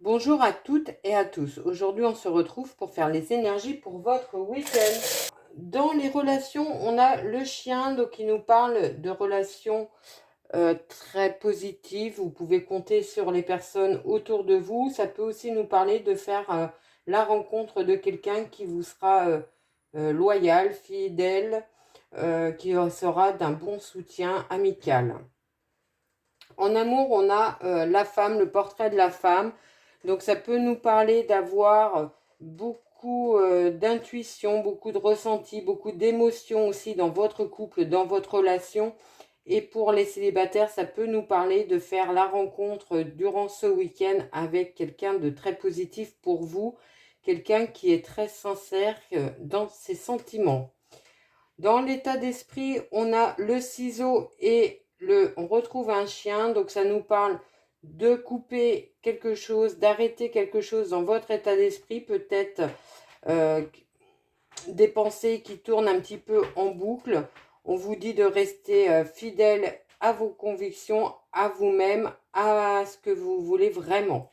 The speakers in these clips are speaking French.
Bonjour à toutes et à tous. Aujourd'hui, on se retrouve pour faire les énergies pour votre week-end. Dans les relations, on a le chien donc qui nous parle de relations très positives. Vous pouvez compter sur les personnes autour de vous. Ça peut aussi nous parler de faire la rencontre de quelqu'un qui vous sera loyal, fidèle, qui sera d'un bon soutien amical. En amour, on a la femme, le portrait de la femme. Donc ça peut nous parler d'avoir beaucoup d'intuition, beaucoup de ressenti, beaucoup d'émotions aussi dans votre couple, dans votre relation. Et pour les célibataires, ça peut nous parler de faire la rencontre durant ce week-end avec quelqu'un de très positif pour vous, quelqu'un qui est très sincère dans ses sentiments. Dans l'état d'esprit, on a le ciseau et on retrouve un chien, donc ça nous parle de couper quelque chose, d'arrêter quelque chose dans votre état d'esprit, peut-être des pensées qui tournent un petit peu en boucle. On vous dit de rester fidèle à vos convictions, à vous-même, à ce que vous voulez vraiment.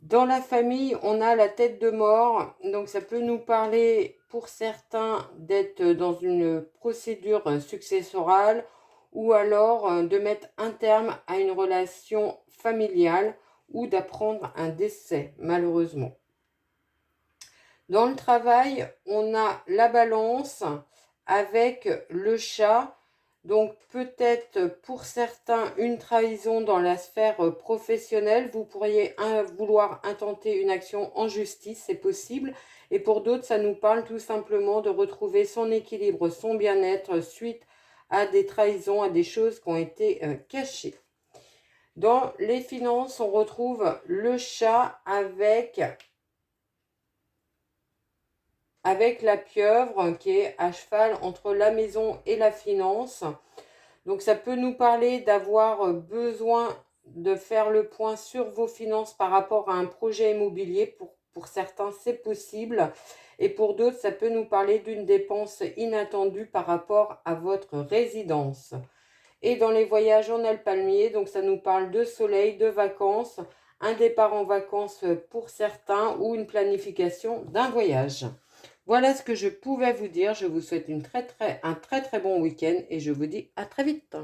Dans la famille, on a la tête de mort, donc ça peut nous parler pour certains d'être dans une procédure successorale ou alors de mettre un terme à une relation familiale ou d'apprendre un décès, malheureusement. Dans le travail, on a la balance avec le chat. Donc peut-être pour certains une trahison dans la sphère professionnelle. Vous pourriez vouloir intenter une action en justice, c'est possible. Et pour d'autres, ça nous parle tout simplement de retrouver son équilibre, son bien-être suite à des trahisons, à des choses qui ont été cachées. Dans les finances, on retrouve le chat avec la pieuvre qui est à cheval entre la maison et la finance. Donc ça peut nous parler d'avoir besoin de faire le point sur vos finances par rapport à un projet immobilier. Pour certains, c'est possible. Et pour d'autres, ça peut nous parler d'une dépense inattendue par rapport à votre résidence. Et dans les voyages, on a le palmier. Donc ça nous parle de soleil, de vacances, un départ en vacances pour certains ou une planification d'un voyage. Voilà ce que je pouvais vous dire. Je vous souhaite un très très bon week-end et je vous dis à très vite.